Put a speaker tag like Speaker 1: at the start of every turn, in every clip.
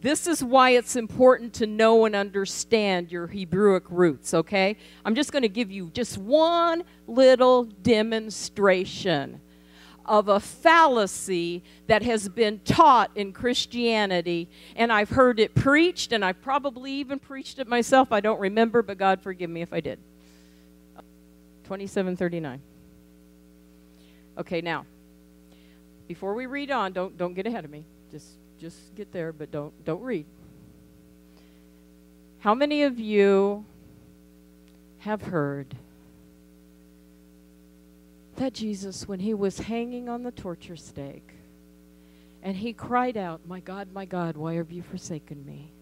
Speaker 1: This is why it's important to know and understand your Hebrewic roots, okay? I'm just going to give you just one little demonstration of a fallacy that has been taught in Christianity, and I've heard it preached, and I probably even preached it myself. I don't remember, but God forgive me if I did. 27:39. Okay, now, before we read on, don't get ahead of me. Just get there, but don't read. How many of you have heard that Jesus, when he was hanging on the torture stake, and he cried out, my God, why have you forsaken me?"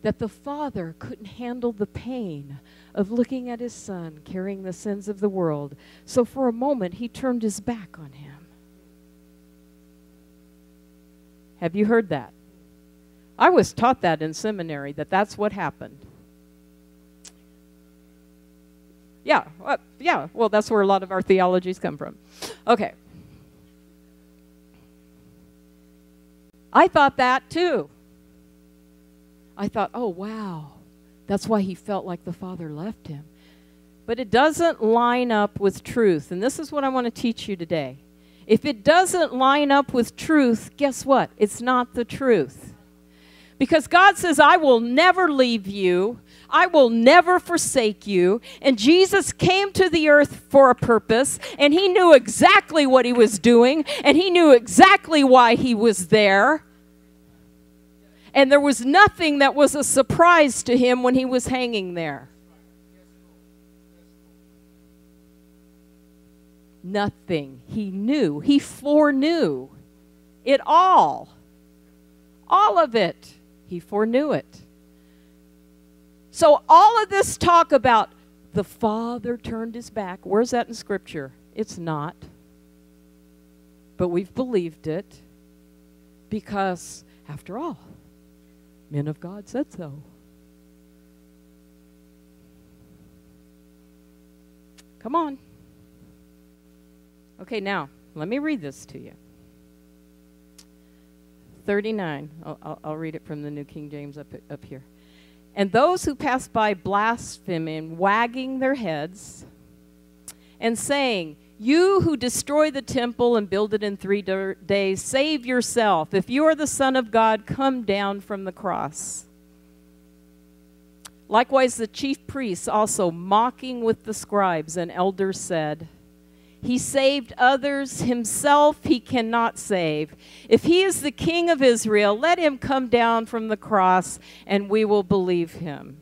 Speaker 1: That the Father couldn't handle the pain of looking at his Son carrying the sins of the world, so for a moment he turned his back on him. Have you heard that? I was taught that in seminary, that's what happened. Yeah, well, that's where a lot of our theologies come from. Okay. I thought that too. I thought, oh, wow, that's why he felt like the Father left him. But it doesn't line up with truth, and this is what I want to teach you today. If it doesn't line up with truth, guess what? It's not the truth. Because God says, I will never leave you. I will never forsake you. And Jesus came to the earth for a purpose, and he knew exactly what he was doing, and he knew exactly why he was there. And there was nothing that was a surprise to him when he was hanging there. Nothing. He knew. He foreknew it all. All of it. He foreknew it. So all of this talk about the Father turned his back, where's that in Scripture? It's not. But we've believed it because, after all, men of God said so. Come on. Okay, now, let me read this to you. 39. I'll read it from the New King James up here. And those who passed by blaspheming, wagging their heads, and saying, "You who destroy the temple and build it in 3 days, save yourself. If you are the Son of God, come down from the cross." Likewise, the chief priests also, mocking with the scribes and elders, said, "He saved others, himself he cannot save. If he is the King of Israel, let him come down from the cross, and we will believe him."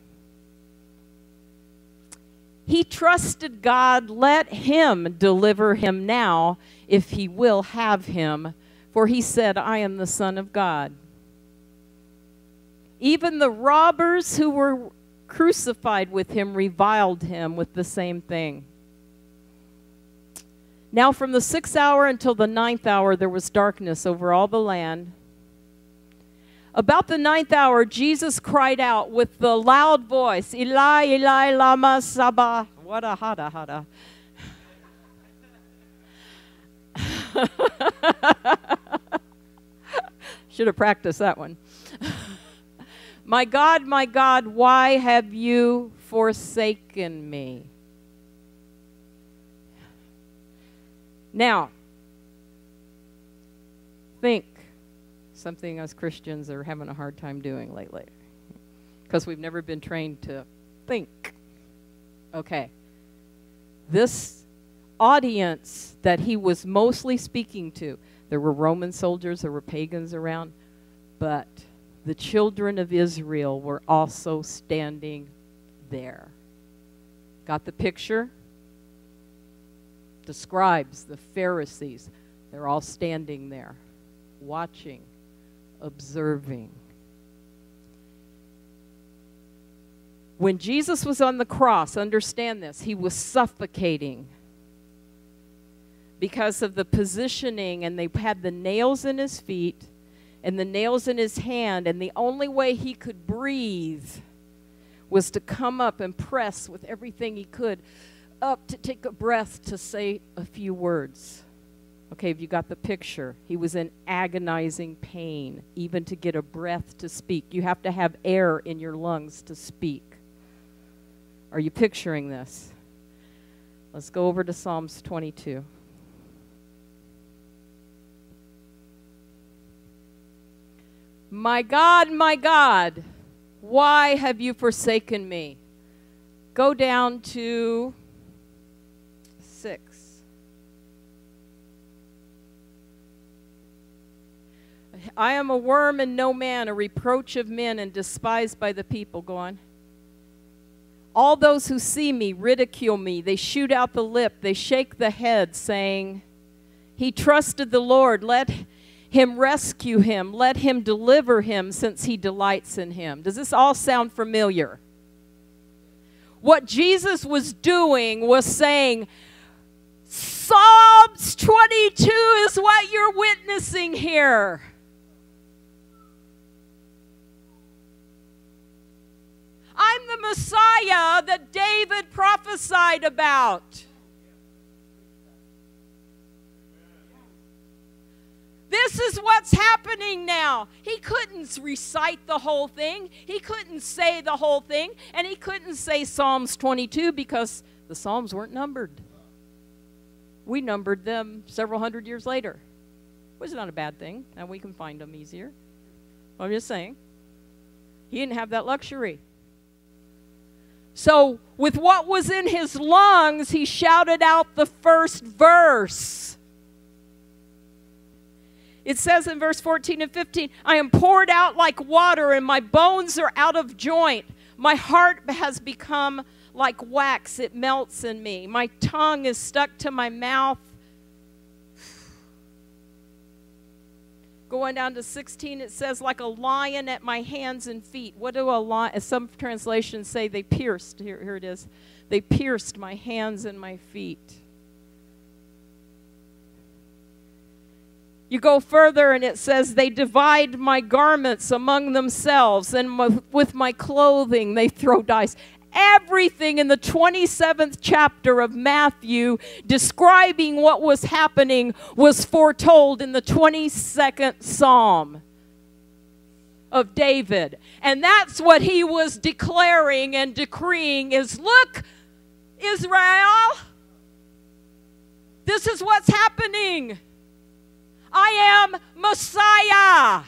Speaker 1: He trusted God, let him deliver him now, if he will have him. For he said, "I am the Son of God." Even the robbers who were crucified with him reviled him with the same thing. Now from the 6th hour until the 9th hour there was darkness over all the land. About the 9th hour Jesus cried out with the loud voice, "Eli, Eli, lama sabachthani." What a hada. Should have practiced that one. My God, why have you forsaken me?" Now, think something us Christians are having a hard time doing lately, because we've never been trained to think. Okay. This audience that he was mostly speaking to, there were Roman soldiers, there were pagans around, but the children of Israel were also standing there. Got the picture? The scribes, the Pharisees, they're all standing there, watching, observing. When Jesus was on the cross, understand this, he was suffocating because of the positioning, and they had the nails in his feet and the nails in his hand, and the only way he could breathe was to come up and press with everything he could up to take a breath to say a few words. Okay, have you got the picture? He was in agonizing pain, even to get a breath to speak. You have to have air in your lungs to speak. Are you picturing this? Let's go over to Psalms 22. My God, why have you forsaken me? Go down to 6. I am a worm and no man, a reproach of men and despised by the people. Go on. All those who see me ridicule me. They shoot out the lip. They shake the head, saying, he trusted the Lord. Let him rescue him. Let him deliver him, since he delights in him. Does this all sound familiar? What Jesus was doing was saying, Psalms 22 is what you're witnessing here. I'm the Messiah that David prophesied about. This is what's happening now. He couldn't recite the whole thing. He couldn't say the whole thing. And he couldn't say Psalms 22 because the Psalms weren't numbered. We numbered them several hundred years later. Which is not a bad thing. Now we can find them easier. I'm just saying. He didn't have that luxury. So, with what was in his lungs, he shouted out the first verse. It says in verse 14 and 15, I am poured out like water, and my bones are out of joint. My heart has become like wax. It melts in me. My tongue is stuck to my mouth. Going down to 16, it says, like a lion at my hands and feet. What do a lion? Some translations say they pierced. Here it is. They pierced my hands and my feet. You go further and it says, they divide my garments among themselves, and with my clothing they throw dice. Everything in the 27th chapter of Matthew describing what was happening was foretold in the 22nd Psalm of David. And that's what he was declaring and decreeing is, look, Israel, this is what's happening. I am Messiah.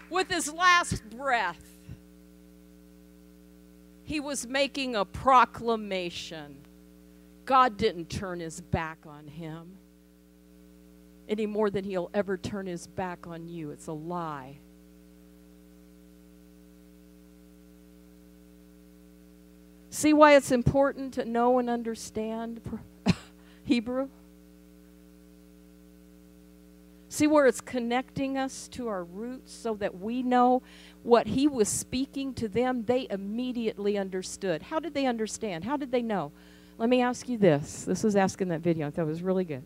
Speaker 1: With his last breath, he was making a proclamation. God didn't turn his back on him any more than he'll ever turn his back on you. It's a lie. See why it's important to know and understand Hebrew? See where it's connecting us to our roots so that we know what he was speaking to them, they immediately understood. How did they understand? How did they know? Let me ask you this. This was asked in that video. I thought it was really good.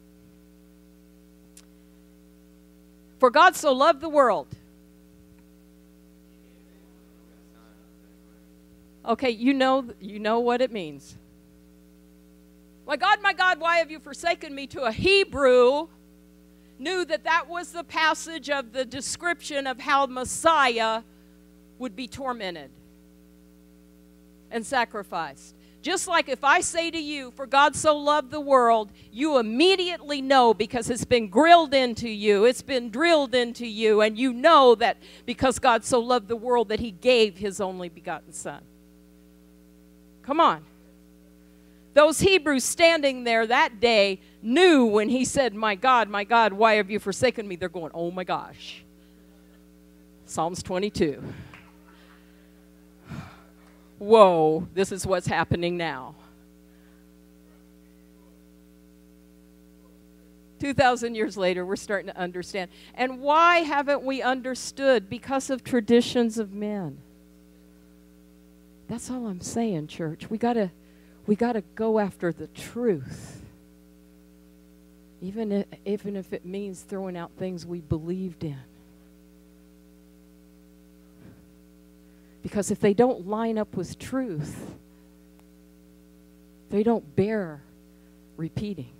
Speaker 1: For God so loved the world. Okay, you know what it means. My God, why have you forsaken me? To a Hebrew, knew that that was the passage of the description of how Messiah would be tormented and sacrificed. Just like if I say to you, for God so loved the world, you immediately know because it's been grilled into you, it's been drilled into you, and you know that because God so loved the world that he gave his only begotten Son. Come on. Those Hebrews standing there that day knew when he said, my God, why have you forsaken me? They're going, oh my gosh. Psalms 22. Whoa, this is what's happening now. 2,000 years later, we're starting to understand. And why haven't we understood? Because of traditions of men. That's all I'm saying, church. We gotta go after the truth. Even if it means throwing out things we believed in. Because if they don't line up with truth, They don't bear repeating.